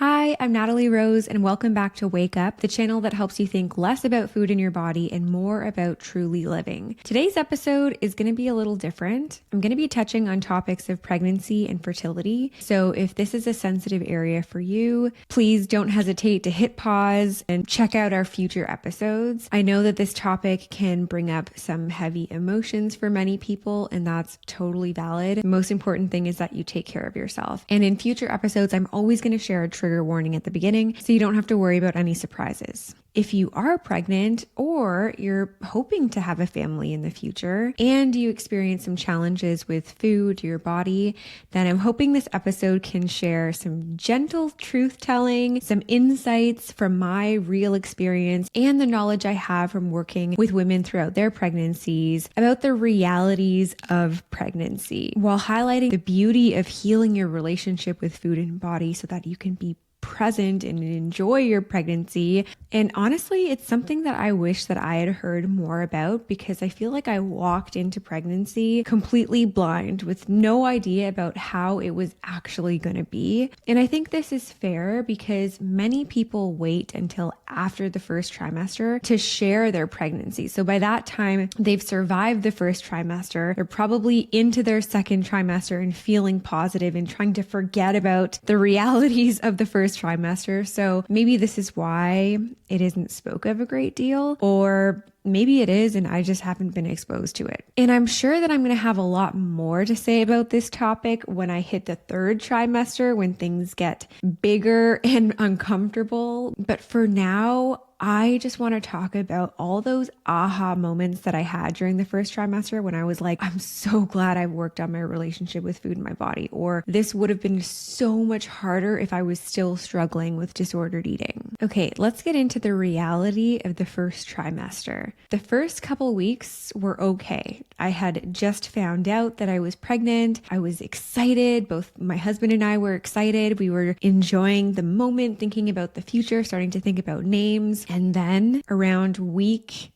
Hi, I'm Natalie Rose, and welcome back to Wake Up, the channel that helps you think less about food in your body and more about truly living. Today's episode is going to be a little different. I'm going to be touching on topics of pregnancy and fertility. So if this is a sensitive area for you, please don't hesitate to hit pause and check out our future episodes. I know that this topic can bring up some heavy emotions for many people, and that's totally valid. The most important thing is that you take care of yourself. And in future episodes, I'm always going to share a trigger warning at the beginning so you don't have to worry about any surprises. If you are pregnant or you're hoping to have a family in the future and you experience some challenges with food, your body, then I'm hoping this episode can share some gentle truth telling, some insights from my real experience and the knowledge I have from working with women throughout their pregnancies about the realities of pregnancy, while highlighting the beauty of healing your relationship with food and body so that you can be present and enjoy your pregnancy. And honestly, it's something that I wish that I had heard more about, because I feel like I walked into pregnancy completely blind with no idea about how it was actually going to be. And I think this is fair because many people wait until after the first trimester to share their pregnancy. So by that time, they've survived the first trimester. They're probably into their second trimester and feeling positive and trying to forget about the realities of the first trimester. So maybe this is why it isn't spoke of a great deal, or maybe it is and I just haven't been exposed to it. And I'm sure that I'm going to have a lot more to say about this topic when I hit the third trimester, when things get bigger and uncomfortable. But for now, I just want to talk about all those aha moments that I had during the first trimester when I was like, I'm so glad I worked on my relationship with food in my body, or this would have been so much harder if I was still struggling with disordered eating. Okay, let's get into the reality of the first trimester. The first couple weeks were okay. I had just found out that I was pregnant. I was excited. Both my husband and I were excited. We were enjoying the moment, thinking about the future, starting to think about names. And then around week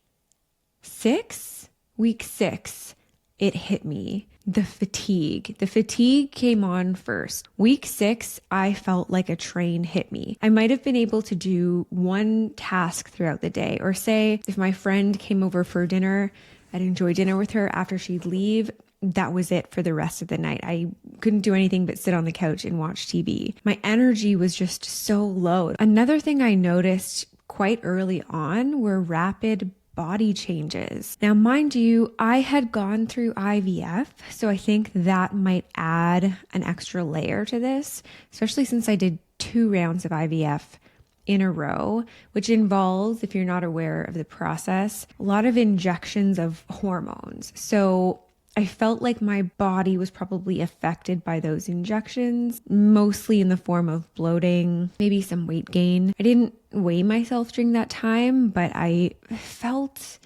six, it hit me. The fatigue came on first. Week 6, I felt like a train hit me. I might have been able to do one task throughout the day, or say if my friend came over for dinner, I'd enjoy dinner with her. After she'd leave, that was it for the rest of the night. I couldn't do anything but sit on the couch and watch TV. My energy was just so low. Another thing I noticed quite early on were rapid body changes. Now, mind you, I had gone through IVF, so I think that might add an extra layer to this, especially since I did 2 rounds of IVF in a row, which involves, if you're not aware of the process, a lot of injections of hormones. So I felt like my body was probably affected by those injections, mostly in the form of bloating, maybe some weight gain. I didn't weigh myself during that time, but I felt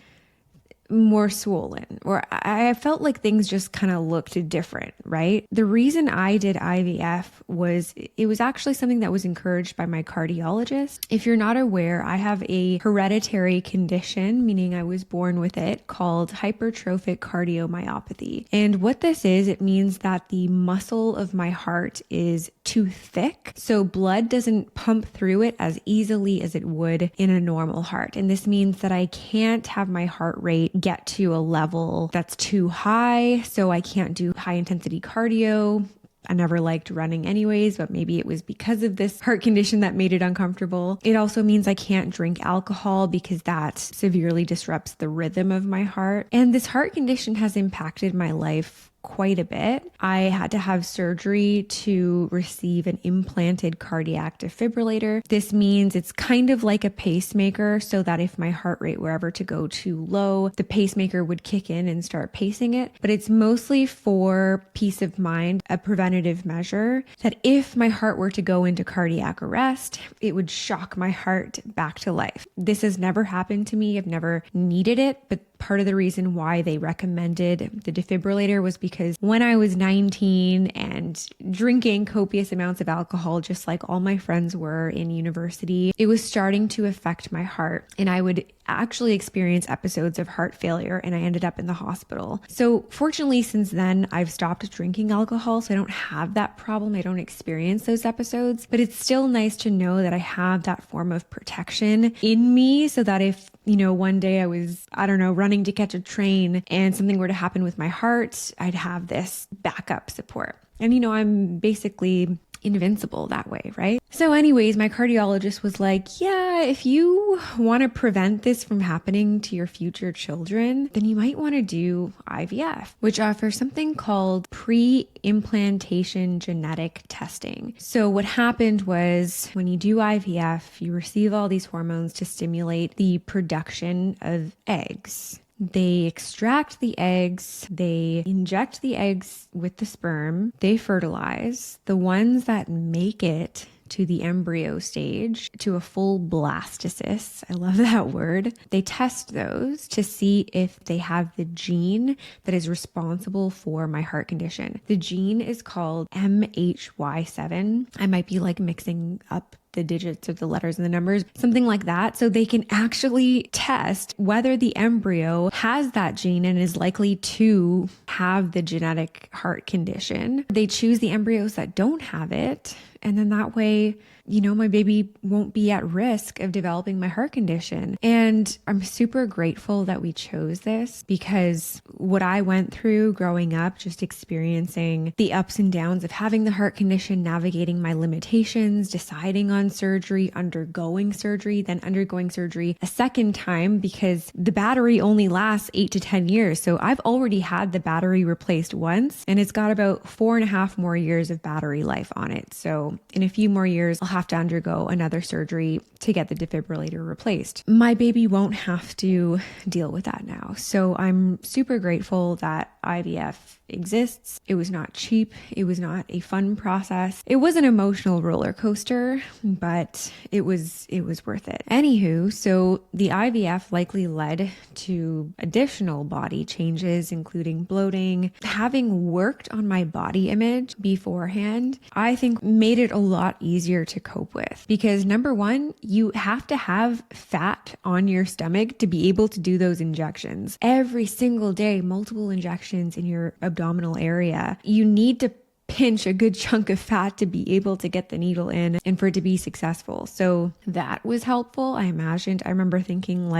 more swollen, or I felt like things just kind of looked different, right? The reason I did IVF was it was actually something that was encouraged by my cardiologist. If you're not aware, I have a hereditary condition, meaning I was born with it, called hypertrophic cardiomyopathy. And what this is, it means that the muscle of my heart is too thick, so blood doesn't pump through it as easily as it would in a normal heart. And this means that I can't have my heart rate get to a level that's too high, so I can't do high intensity cardio. I never liked running anyways, but maybe it was because of this heart condition that made it uncomfortable. It also means I can't drink alcohol because that severely disrupts the rhythm of my heart. And this heart condition has impacted my life quite a bit. I had to have surgery to receive an implanted cardiac defibrillator. This means it's kind of like a pacemaker, so that if my heart rate were ever to go too low, the pacemaker would kick in and start pacing it. But it's mostly for peace of mind, a preventative measure that if my heart were to go into cardiac arrest, it would shock my heart back to life. This has never happened to me. I've never needed it, but part of the reason why they recommended the defibrillator was because because when I was 19 and drinking copious amounts of alcohol, just like all my friends were in university, it was starting to affect my heart. And I would actually experience episodes of heart failure and I ended up in the hospital. So fortunately, since then, I've stopped drinking alcohol, so I don't have that problem. I don't experience those episodes, but it's still nice to know that I have that form of protection in me so that if, one day I was, running to catch a train and something were to happen with my heart, I'd have this backup support. And, I'm basically invincible that way, right? So anyways, my cardiologist was like, yeah, if you want to prevent this from happening to your future children, then you might want to do IVF, which offers something called pre-implantation genetic testing. So what happened was when you do IVF, you receive all these hormones to stimulate the production of eggs. They extract the eggs, they inject the eggs with the sperm, they fertilize. The ones that make it to the embryo stage, to a full blastocyst, I love that word, they test those to see if they have the gene that is responsible for my heart condition. The gene is called MHY7. I might be mixing up the digits of the letters and the numbers, something like that. So they can actually test whether the embryo has that gene and is likely to have the genetic heart condition. They choose the embryos that don't have it. And then that way, my baby won't be at risk of developing my heart condition. And I'm super grateful that we chose this because what I went through growing up, just experiencing the ups and downs of having the heart condition, navigating my limitations, deciding on surgery, undergoing surgery, then undergoing surgery a second time because the battery only lasts 8 to 10 years. So I've already had the battery replaced once and it's got about 4.5 more years of battery life on it. So in a few more years, I'll have to undergo another surgery to get the defibrillator replaced. My baby won't have to deal with that now. So I'm super grateful that IVF exists. It was not cheap. It was not a fun process. It was an emotional roller coaster, but it was worth it. Anywho, so the IVF likely led to additional body changes, including bloating. Having worked on my body image beforehand, I think made it a lot easier to cope with because number one, you have to have fat on your stomach to be able to do those injections. Every single day, multiple injections in your abdominal area. You need to pinch a good chunk of fat to be able to get the needle in and for it to be successful. So that was helpful. I remember thinking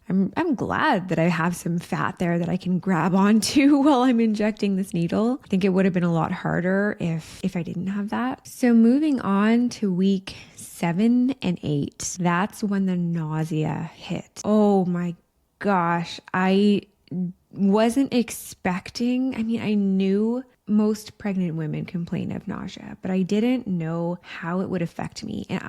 I'm glad that I have some fat there that I can grab onto while I'm injecting this needle. I think it would have been a lot harder if I didn't have that. So moving on to week 7 and 8, that's when the nausea hit. Oh my gosh. I wasn't expecting, I knew most pregnant women complain of nausea, but I didn't know how it would affect me. And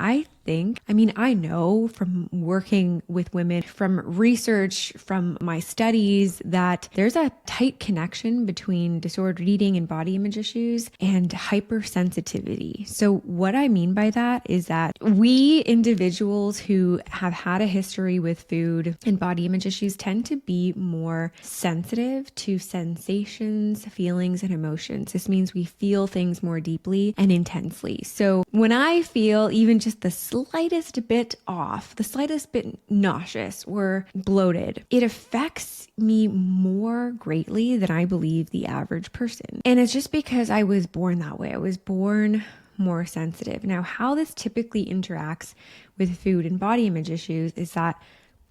I know from working with women, from research, from my studies, that there's a tight connection between disordered eating and body image issues and hypersensitivity. So what I mean by that is that we individuals who have had a history with food and body image issues tend to be more sensitive to sensations, feelings, and emotions. This means we feel things more deeply and intensely. So when I feel even just the slightest bit off, the slightest bit nauseous or bloated, it affects me more greatly than I believe the average person. And it's just because I was born that way. I was born more sensitive. Now, how this typically interacts with food and body image issues is that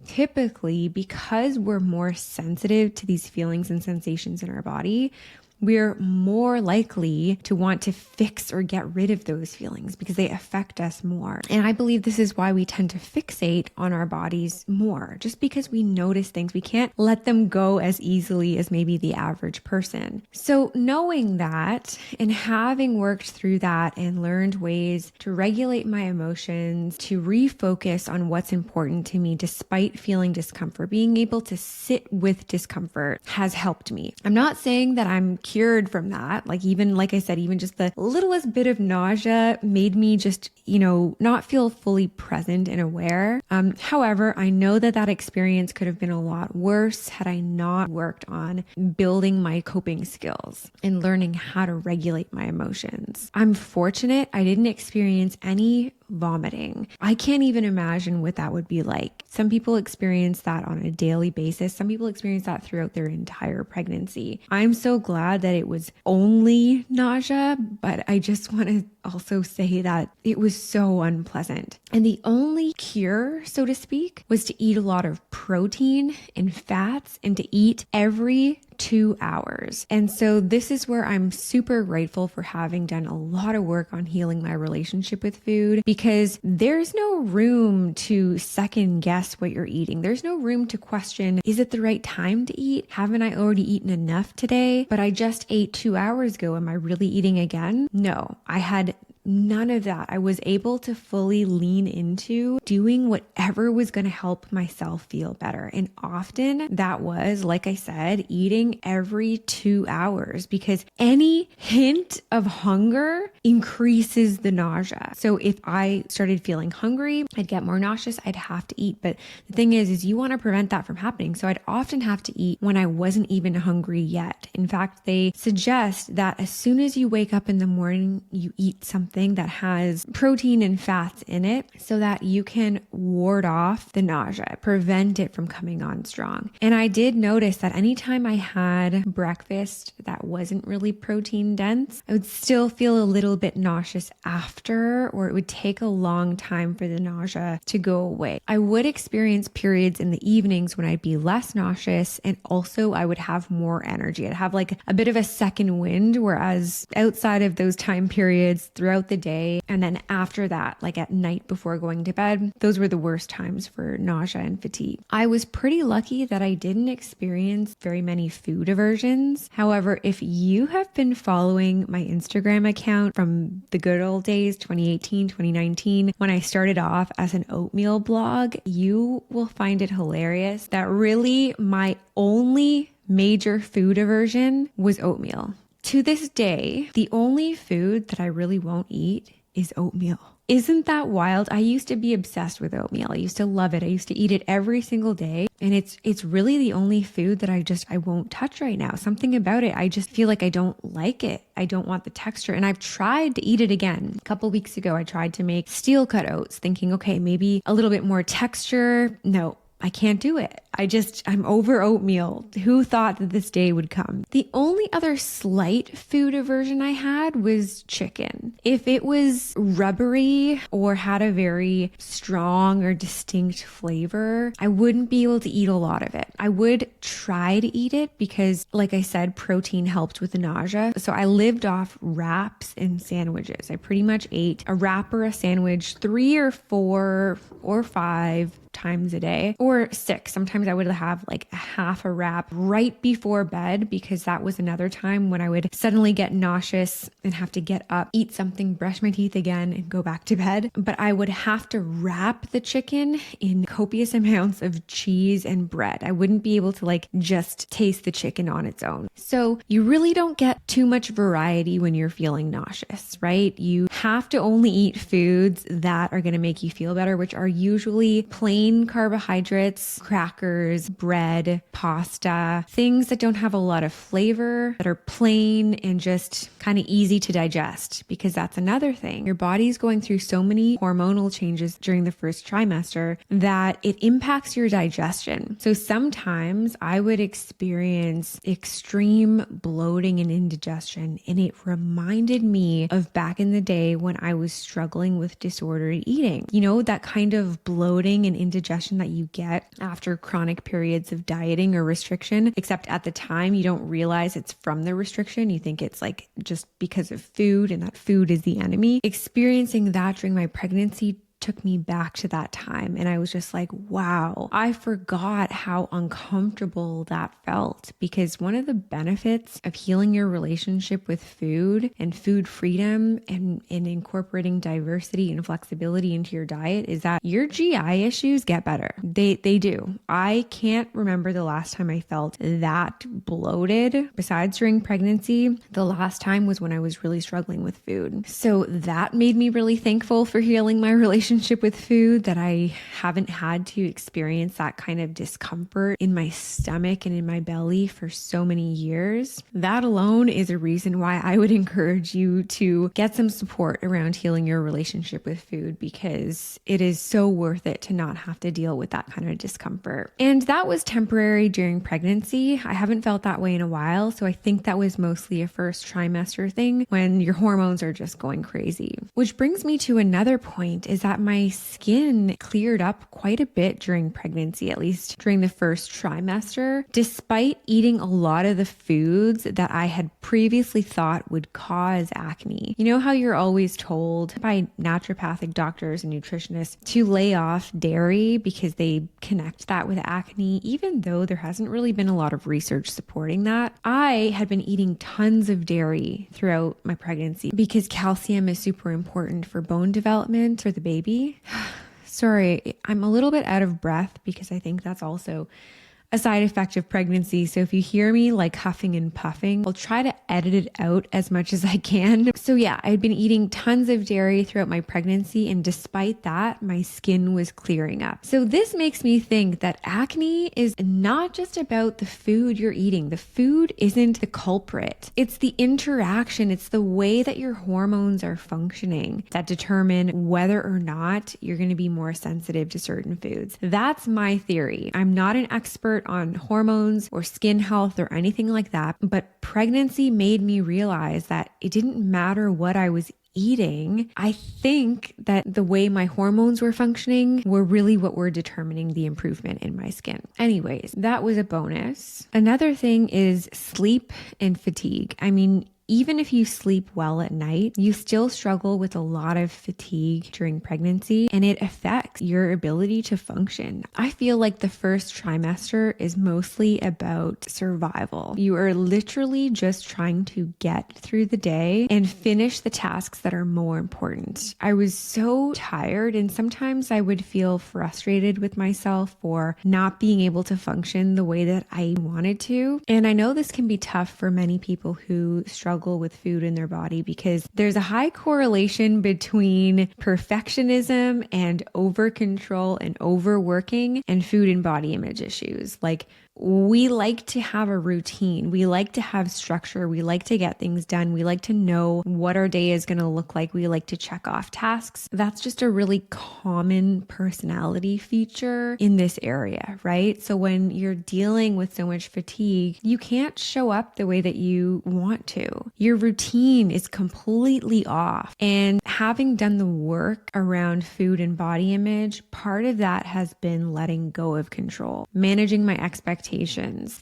typically, because we're more sensitive to these feelings and sensations in our body, we're more likely to want to fix or get rid of those feelings because they affect us more. And I believe this is why we tend to fixate on our bodies more, just because we notice things. We can't let them go as easily as maybe the average person. So knowing that and having worked through that and learned ways to regulate my emotions, to refocus on what's important to me despite feeling discomfort, being able to sit with discomfort has helped me. I'm not saying that I'm cured from that. Like even, like I said, even just the littlest bit of nausea made me just, not feel fully present and aware. However, I know that experience could have been a lot worse had I not worked on building my coping skills and learning how to regulate my emotions. I'm fortunate I didn't experience any vomiting. I can't even imagine what that would be like. Some people experience that on a daily basis. Some people experience that throughout their entire pregnancy. I'm so glad that it was only nausea, but I just want to also say that it was so unpleasant. And the only cure, so to speak, was to eat a lot of protein and fats and to eat every 2 hours. And so this is where I'm super grateful for having done a lot of work on healing my relationship with food, because there's no room to second guess what you're eating. There's no room to question, is it the right time to eat? Haven't I already eaten enough today? But I just ate 2 hours ago. Am I really eating again? No, I had none of that. I was able to fully lean into doing whatever was going to help myself feel better. And often that was, like I said, eating every 2 hours, because any hint of hunger increases the nausea. So if I started feeling hungry, I'd get more nauseous, I'd have to eat. But the thing is you want to prevent that from happening. So I'd often have to eat when I wasn't even hungry yet. In fact, they suggest that as soon as you wake up in the morning, you eat something that has protein and fats in it so that you can ward off the nausea, prevent it from coming on strong. And I did notice that anytime I had breakfast that wasn't really protein dense, I would still feel a little bit nauseous after, or it would take a long time for the nausea to go away. I would experience periods in the evenings when I'd be less nauseous, and also I would have more energy. I'd have like a bit of a second wind, whereas outside of those time periods throughout the day, and then after that, like at night before going to bed, those were the worst times for nausea and fatigue. I was pretty lucky that I didn't experience very many food aversions. However, if you have been following my Instagram account from the good old days, 2018, 2019, when I started off as an oatmeal blog, you will find it hilarious that really my only major food aversion was oatmeal. To this day, the only food that I really won't eat is oatmeal. Isn't that wild? I used to be obsessed with oatmeal. I used to love it. I used to eat it every single day. And it's really the only food that I won't touch right now. Something about it, I just feel like I don't like it. I don't want the texture. And I've tried to eat it again. A couple weeks ago, I tried to make steel cut oats thinking, okay, maybe a little bit more texture. No, I can't do it. I'm over oatmeal. Who thought that this day would come? The only other slight food aversion I had was chicken. If it was rubbery or had a very strong or distinct flavor, I wouldn't be able to eat a lot of it. I would try to eat it because, like I said, protein helped with the nausea. So I lived off wraps and sandwiches. I pretty much ate a wrap or a sandwich 3 or 4 or 5 times a day, or 6. Sometimes I would have like a half a wrap right before bed, because that was another time when I would suddenly get nauseous and have to get up, eat something, brush my teeth again, and go back to bed. But I would have to wrap the chicken in copious amounts of cheese and bread. I wouldn't be able to like just taste the chicken on its own. So you really don't get too much variety when you're feeling nauseous, right? You have to only eat foods that are going to make you feel better, which are usually plain carbohydrates, crackers, bread, pasta, things that don't have a lot of flavor, that are plain and just kind of easy to digest, because that's another thing. Your body's going through so many hormonal changes during the first trimester that it impacts your digestion. So sometimes I would experience extreme bloating and indigestion, and it reminded me of back in the day when I was struggling with disordered eating. You know, that kind of bloating and indigestion that you get after chronic periods of dieting or restriction, except at the time you don't realize it's from the restriction. You think it's like just because of food, and that food is the enemy. Experiencing that during my pregnancy took me back to that time. And I was just like, wow, I forgot how uncomfortable that felt, because one of the benefits of healing your relationship with food and food freedom and incorporating diversity and flexibility into your diet is that your GI issues get better. They do. I can't remember the last time I felt that bloated. Besides during pregnancy, the last time was when I was really struggling with food. So that made me really thankful for healing my relationship with food, that I haven't had to experience that kind of discomfort in my stomach and in my belly for so many years. That alone is a reason why I would encourage you to get some support around healing your relationship with food, because it is so worth it to not have to deal with that kind of discomfort. And that was temporary during pregnancy. I haven't felt that way in a while. So I think that was mostly a first trimester thing when your hormones are just going crazy. Which brings me to another point, is that my skin cleared up quite a bit during pregnancy, at least during the first trimester, despite eating a lot of the foods that I had previously thought would cause acne. You know how you're always told by naturopathic doctors and nutritionists to lay off dairy because they connect that with acne, even though there hasn't really been a lot of research supporting that. I had been eating tons of dairy throughout my pregnancy because calcium is super important for bone development for the baby. Sorry, I'm a little bit out of breath because I think that's also a side effect of pregnancy. So if you hear me like huffing and puffing, I'll try to edit it out as much as I can. So yeah, I'd been eating tons of dairy throughout my pregnancy, and despite that, my skin was clearing up. So this makes me think that acne is not just about the food you're eating. The food isn't the culprit. It's the interaction. It's the way that your hormones are functioning that determine whether or not you're going to be more sensitive to certain foods. That's my theory. I'm not an expert on hormones or skin health or anything like that, but pregnancy made me realize that it didn't matter what I was eating. I think that the way my hormones were functioning were really what were determining the improvement in my skin. Anyways, that was a bonus. Another thing is sleep and fatigue. I mean, even if you sleep well at night, you still struggle with a lot of fatigue during pregnancy, and it affects your ability to function. I feel like the first trimester is mostly about survival. You are literally just trying to get through the day and finish the tasks that are more important. I was so tired, and sometimes I would feel frustrated with myself for not being able to function the way that I wanted to. And I know this can be tough for many people who struggle with food in their body, because there's a high correlation between perfectionism and over control and overworking and food and body image issues. Like, we like to have a routine. We like to have structure. We like to get things done. We like to know what our day is going to look like. We like to check off tasks. That's just a really common personality feature in this area, right? So when you're dealing with so much fatigue, you can't show up the way that you want to. Your routine is completely off. And having done the work around food and body image, part of that has been letting go of control, managing my expectations,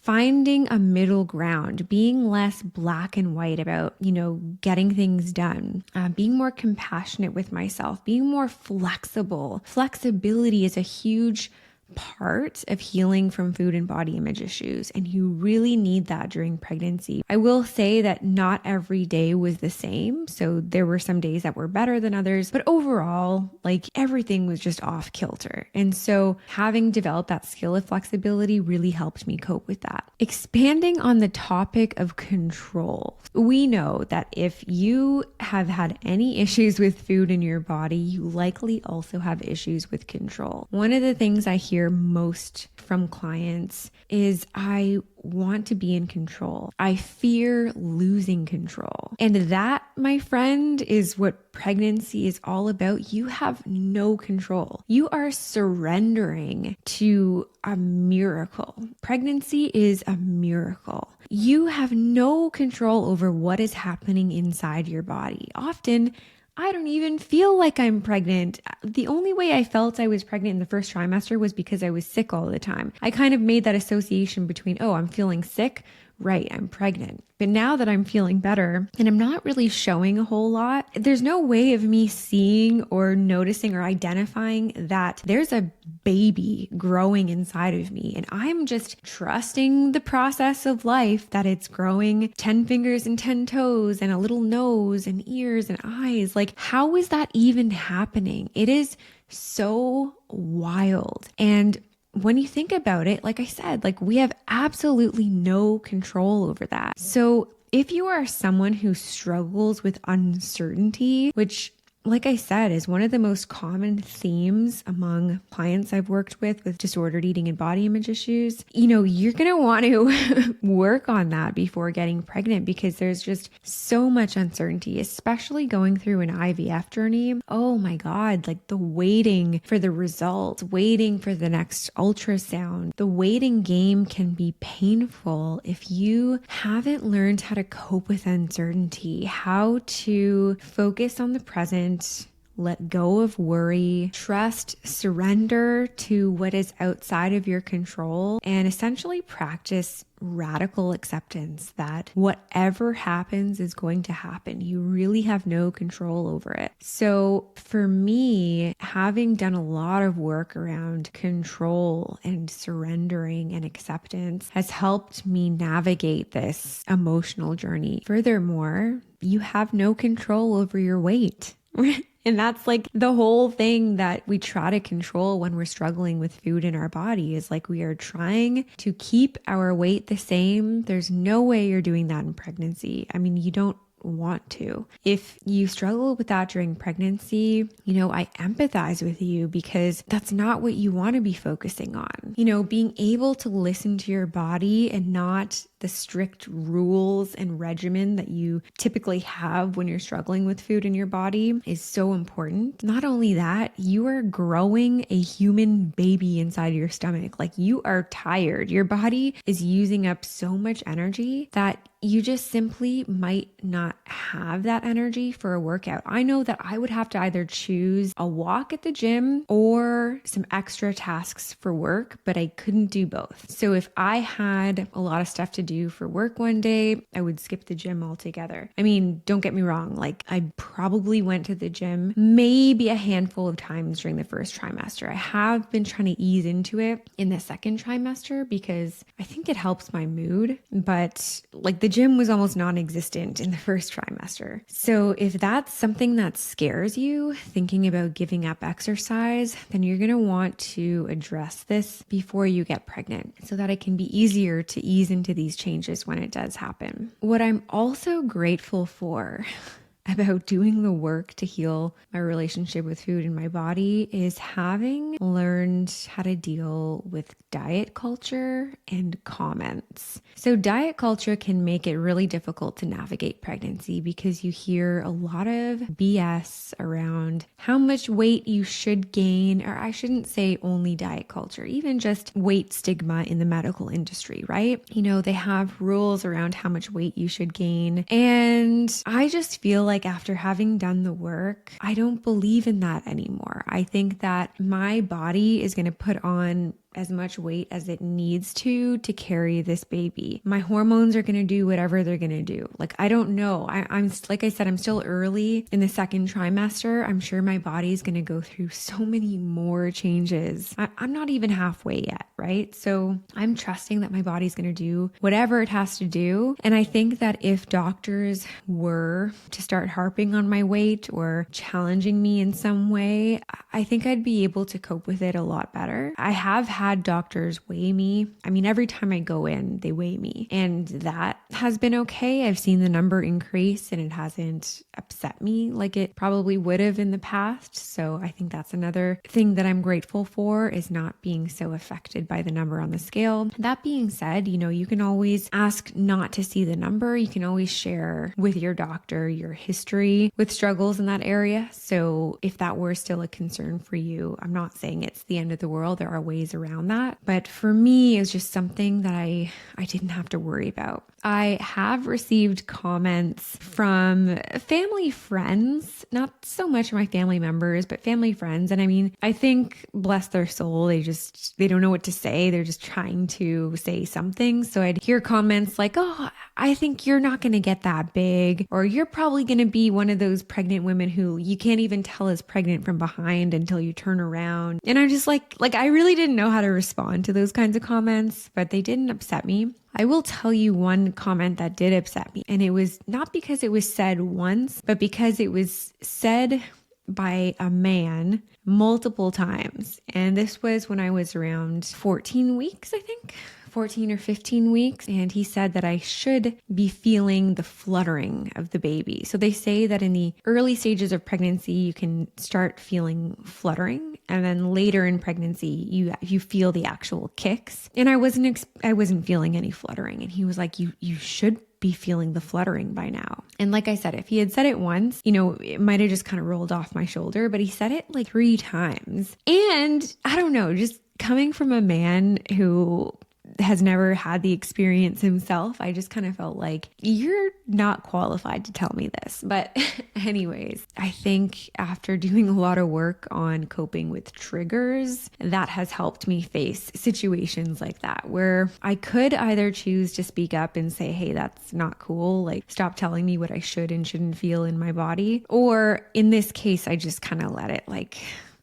finding a middle ground, being less black and white about, getting things done, being more compassionate with myself, being more flexible. Flexibility is a huge part of healing from food and body image issues, and you really need that during pregnancy. I will say that not every day was the same, so there were some days that were better than others, but overall, everything was just off kilter. And so having developed that skill of flexibility really helped me cope with that. Expanding on the topic of control, we know that if you have had any issues with food in your body, you likely also have issues with control. One of the things I hear most from clients is, I want to be in control. I fear losing control. And that, my friend, is what pregnancy is all about. You have no control. You are surrendering to a miracle. Pregnancy is a miracle. You have no control over what is happening inside your body. Often, I don't even feel like I'm pregnant. The only way I felt I was pregnant in the first trimester was because I was sick all the time. I kind of made that association between, I'm feeling sick, right, I'm pregnant. But now that I'm feeling better and I'm not really showing a whole lot, there's no way of me seeing or noticing or identifying that there's a baby growing inside of me. And I'm just trusting the process of life, that it's growing 10 fingers and 10 toes and a little nose and ears and eyes. Like, how is that even happening? It is so wild. And when you think about it, like I said, like we have absolutely no control over that. So if you are someone who struggles with uncertainty, which, like I said, is one of the most common themes among clients I've worked with disordered eating and body image issues, you're going to want to work on that before getting pregnant, because there's just so much uncertainty, especially going through an IVF journey. Oh my God, like the waiting for the results, waiting for the next ultrasound. The waiting game can be painful if you haven't learned how to cope with uncertainty, how to focus on the present, let go of worry, trust, surrender to what is outside of your control, and essentially practice radical acceptance that whatever happens is going to happen. You really have no control over it. So for me, having done a lot of work around control and surrendering and acceptance has helped me navigate this emotional journey. Furthermore, you have no control over your weight. And that's like the whole thing that we try to control when we're struggling with food in our body, is like we are trying to keep our weight the same. There's no way you're doing that in pregnancy. I mean, you don't want to. If you struggle with that during pregnancy, I empathize with you, because that's not what you want to be focusing on. Being able to listen to your body and not the strict rules and regimen that you typically have when you're struggling with food in your body is so important. Not only that, you are growing a human baby inside your stomach. Like, you are tired. Your body is using up so much energy that you just simply might not have that energy for a workout. I know that I would have to either choose a walk at the gym or some extra tasks for work, but I couldn't do both. So if I had a lot of stuff to do for work one day, I would skip the gym altogether. I mean, don't get me wrong. Like, I probably went to the gym maybe a handful of times during the first trimester. I have been trying to ease into it in the second trimester because I think it helps my mood, but like the gym was almost non-existent in the first trimester. So if that's something that scares you, thinking about giving up exercise, then you're going to want to address this before you get pregnant so that it can be easier to ease into these changes when it does happen. What I'm also grateful for about doing the work to heal my relationship with food and my body is having learned how to deal with diet culture and comments. So diet culture can make it really difficult to navigate pregnancy because you hear a lot of BS around how much weight you should gain, or I shouldn't say only diet culture, even just weight stigma in the medical industry, right? They have rules around how much weight you should gain. And I just feel like after having done the work, I don't believe in that anymore. I think that my body is going to put on as much weight as it needs to carry this baby. My hormones are going to do whatever they're going to do. Like, I don't know. I'm like I said, I'm still early in the second trimester. I'm sure my body's going to go through so many more changes. I'm not even halfway yet, right? So I'm trusting that my body's going to do whatever it has to do. And I think that if doctors were to start harping on my weight or challenging me in some way, I think I'd be able to cope with it a lot better. I have had doctors weigh me. I mean, every time I go in, they weigh me, and that has been okay. I've seen the number increase and it hasn't upset me like it probably would have in the past. So I think that's another thing that I'm grateful for, is not being so affected by the number on the scale. That being said, you can always ask not to see the number. You can always share with your doctor your history with struggles in that area. So if that were still a concern for you, I'm not saying it's the end of the world. There are ways around around that. But for me, it was just something that I didn't have to worry about. I have received comments from family friends, not so much my family members, but family friends. And I mean, I think, bless their soul, they don't know what to say. They're just trying to say something. So I'd hear comments like, oh, I think you're not going to get that big, or you're probably going to be one of those pregnant women who you can't even tell is pregnant from behind until you turn around. And I'm just like I really didn't know how to respond to those kinds of comments, but they didn't upset me. I will tell you one comment that did upset me, and it was not because it was said once, but because it was said by a man multiple times. And this was when I was around 14 weeks, I think. 14 or 15 weeks. And he said that I should be feeling the fluttering of the baby. So they say that in the early stages of pregnancy, you can start feeling fluttering. And then later in pregnancy, you feel the actual kicks. And I wasn't feeling any fluttering. And he was like, you should be feeling the fluttering by now. And like I said, if he had said it once, it might have just kind of rolled off my shoulder, but he said it like 3 times. And I don't know, just coming from a man who has never had the experience himself, I just kind of felt like, you're not qualified to tell me this. But anyways, I think after doing a lot of work on coping with triggers, that has helped me face situations like that, where I could either choose to speak up and say, hey, that's not cool. Like, stop telling me what I should and shouldn't feel in my body. Or in this case, I just kind of let it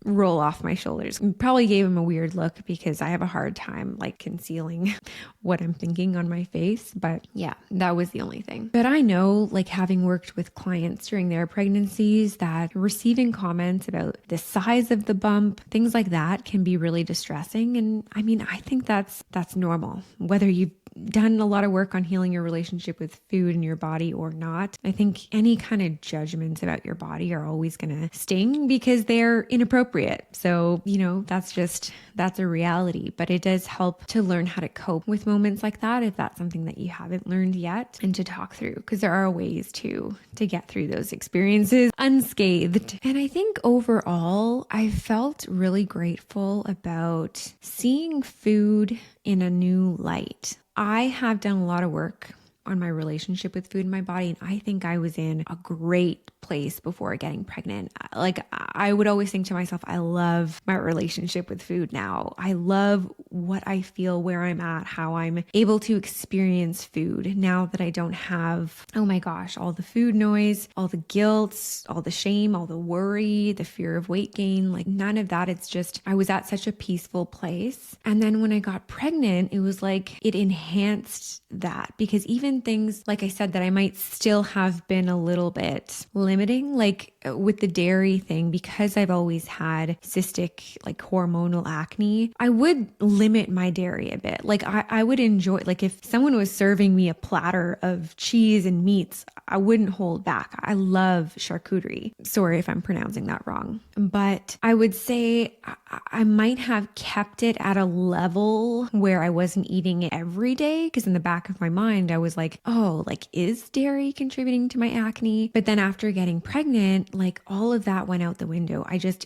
roll off my shoulders. Probably gave him a weird look because I have a hard time concealing what I'm thinking on my face. But yeah, that was the only thing. But I know, having worked with clients during their pregnancies, that receiving comments about the size of the bump, things like that, can be really distressing. And I mean, I think that's normal, whether you've done a lot of work on healing your relationship with food and your body or not. I think any kind of judgments about your body are always going to sting because they're inappropriate. So, that's a reality, but it does help to learn how to cope with moments like that if that's something that you haven't learned yet, and to talk through, because there are ways to get through those experiences unscathed. And I think overall, I felt really grateful about seeing food in a new light. I have done a lot of work on my relationship with food in my body, and I think I was in a great place before getting pregnant. I would always think to myself, I love my relationship with food now. I love what I feel, where I'm at, how I'm able to experience food now that I don't have, oh my gosh, all the food noise, all the guilt, all the shame, all the worry, the fear of weight gain, none of that. It's just, I was at such a peaceful place. And then when I got pregnant, it was it enhanced that, because even things, like I said, that I might still have been a little bit limiting, with the dairy thing, because I've always had cystic, hormonal acne, I would limit my dairy a bit. I would enjoy, if someone was serving me a platter of cheese and meats, I wouldn't hold back. I love charcuterie. Sorry if I'm pronouncing that wrong. But I would say I might have kept it at a level where I wasn't eating it every day, because in the back of my mind, I was is dairy contributing to my acne? But then after getting pregnant, all of that went out the window.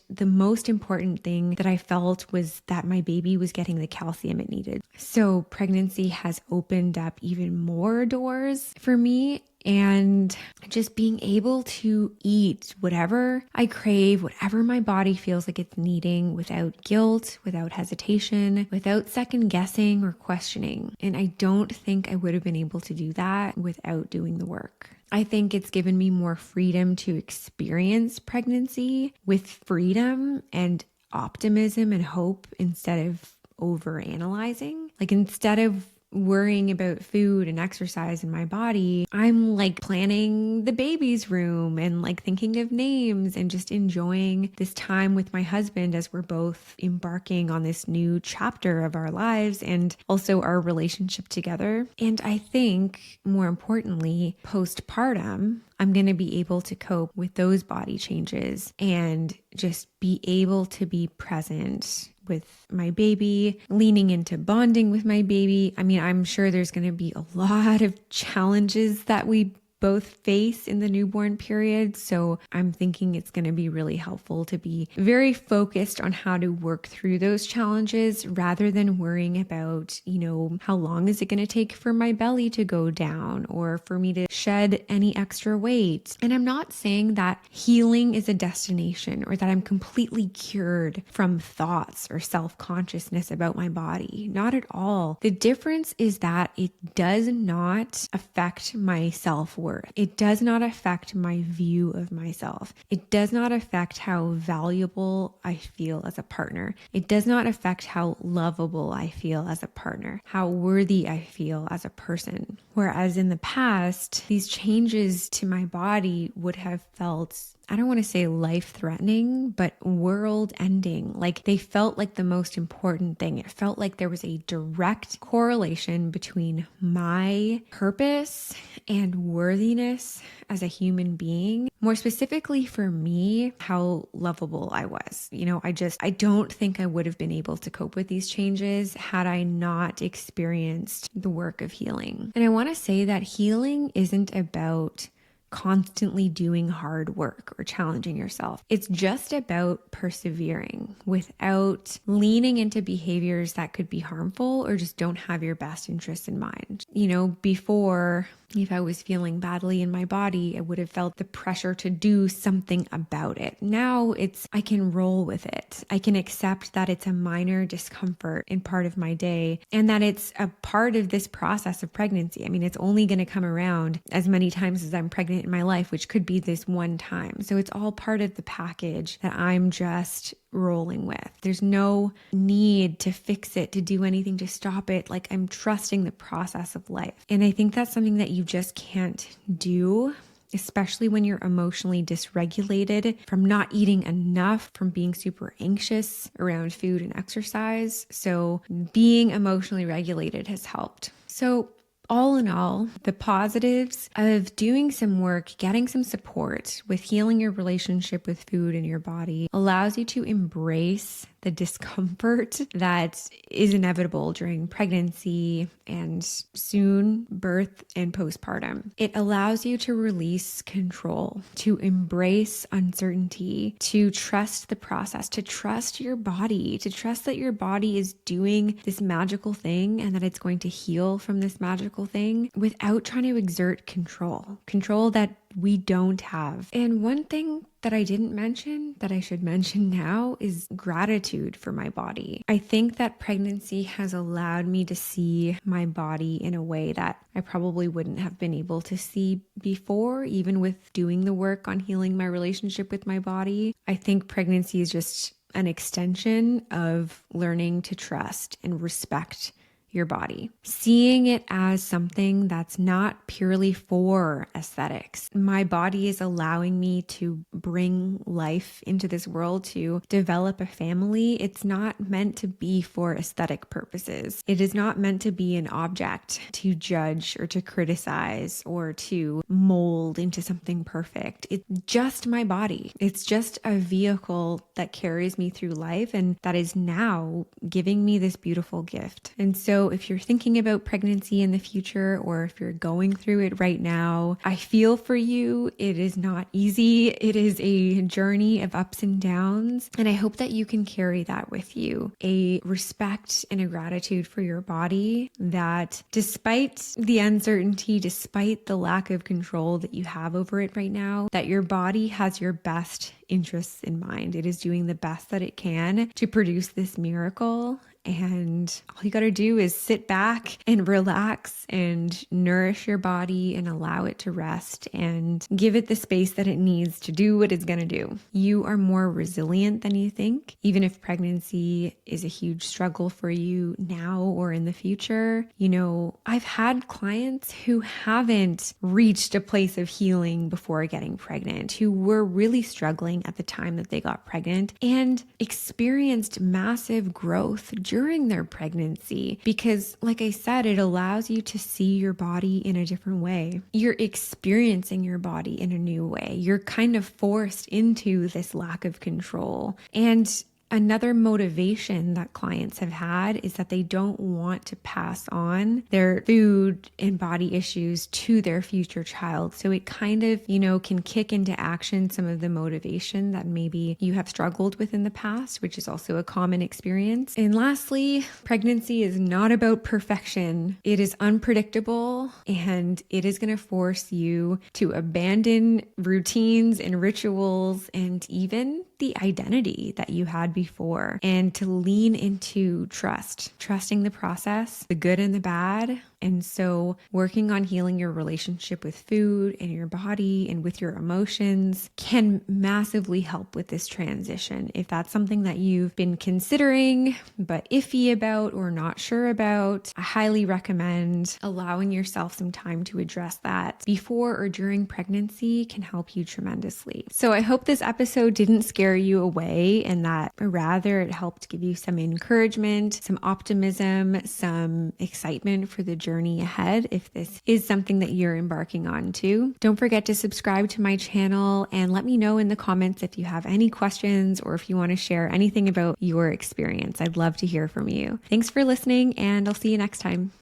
The most important thing that I felt was that my baby was getting the calcium it needed. So pregnancy has opened up even more doors for me. And just being able to eat whatever I crave, whatever my body feels like it's needing, without guilt, without hesitation, without second guessing or questioning. And I don't think I would have been able to do that without doing the work. I think it's given me more freedom to experience pregnancy with freedom and optimism and hope, instead of overanalyzing. Instead of worrying about food and exercise in my body, I'm planning the baby's room and thinking of names and just enjoying this time with my husband as we're both embarking on this new chapter of our lives and also our relationship together. And I think more importantly, postpartum, I'm going to be able to cope with those body changes and just be able to be present with my baby, leaning into bonding with my baby. I mean, I'm sure there's going to be a lot of challenges that we both face in the newborn period. So I'm thinking it's going to be really helpful to be very focused on how to work through those challenges rather than worrying about, how long is it going to take for my belly to go down or for me to shed any extra weight. And I'm not saying that healing is a destination or that I'm completely cured from thoughts or self-consciousness about my body. Not at all. The difference is that it does not affect my self-worth. It does not affect my view of myself. It does not affect how valuable I feel as a partner. It does not affect how lovable I feel as a partner, how worthy I feel as a person. Whereas in the past, these changes to my body would have felt, I don't want to say life-threatening, but world-ending. Like they felt like the most important thing. It felt like there was a direct correlation between my purpose and worthiness as a human being. More specifically for me, how lovable I was. I don't think I would have been able to cope with these changes had I not experienced the work of healing. And I want to say that healing isn't about constantly doing hard work or challenging yourself. It's just about persevering without leaning into behaviors that could be harmful or just don't have your best interests in mind. Before, if I was feeling badly in my body, I would have felt the pressure to do something about it. Now I can roll with it. I can accept that it's a minor discomfort in part of my day and that it's a part of this process of pregnancy. I mean, it's only going to come around as many times as I'm pregnant in my life, which could be this one time. So it's all part of the package that I'm just rolling with. There's no need to fix it, to do anything to stop it. Like I'm trusting the process of life. And I think that's something that you just can't do, especially when you're emotionally dysregulated from not eating enough, from being super anxious around food and exercise. So being emotionally regulated has helped. So all in all, the positives of doing some work, getting some support with healing your relationship with food and your body allows you to embrace the discomfort that is inevitable during pregnancy and soon birth and postpartum. It allows you to release control, to embrace uncertainty, to trust the process, to trust your body, to trust that your body is doing this magical thing and that it's going to heal from this magical thing without trying to exert control that we don't have. And one thing that I didn't mention that I should mention now is gratitude for my body. I think that pregnancy has allowed me to see my body in a way that I probably wouldn't have been able to see before, even with doing the work on healing my relationship with my body. I think pregnancy is just an extension of learning to trust and respect your body, seeing it as something that's not purely for aesthetics. My body is allowing me to bring life into this world, to develop a family. It's not meant to be for aesthetic purposes. It is not meant to be an object to judge or to criticize or to mold into something perfect. It's just my body. It's just a vehicle that carries me through life and that is now giving me this beautiful gift. And so if you're thinking about pregnancy in the future, or if you're going through it right now, I feel for you. It is not easy. It is a journey of ups and downs. And I hope that you can carry that with you, a respect and a gratitude for your body that despite the uncertainty, despite the lack of control that you have over it right now, that your body has your best interests in mind. It is doing the best that it can to produce this miracle. And all you got to do is sit back and relax and nourish your body and allow it to rest and give it the space that it needs to do what it's going to do. You are more resilient than you think, even if pregnancy is a huge struggle for you now or in the future. I've had clients who haven't reached a place of healing before getting pregnant, who were really struggling at the time that they got pregnant and experienced massive growth during their pregnancy because, like I said, it allows you to see your body in a different way. You're experiencing your body in a new way. You're kind of forced into this lack of control. And Another motivation that clients have had is that they don't want to pass on their food and body issues to their future child. So it kind of, can kick into action some of the motivation that maybe you have struggled with in the past, which is also a common experience. And lastly, pregnancy is not about perfection. It is unpredictable, and it is going to force you to abandon routines and rituals and even the identity that you had before, and to lean into trusting the process, the good and the bad. And so working on healing your relationship with food and your body and with your emotions can massively help with this transition. If that's something that you've been considering but iffy about or not sure about, I highly recommend allowing yourself some time to address that before or during pregnancy can help you tremendously. So I hope this episode didn't scare you away, and that rather it helped give you some encouragement, some optimism, some excitement for the journey ahead if this is something that you're embarking on too. Don't forget to subscribe to my channel and let me know in the comments if you have any questions or if you want to share anything about your experience. I'd love to hear from you. Thanks for listening, and I'll see you next time.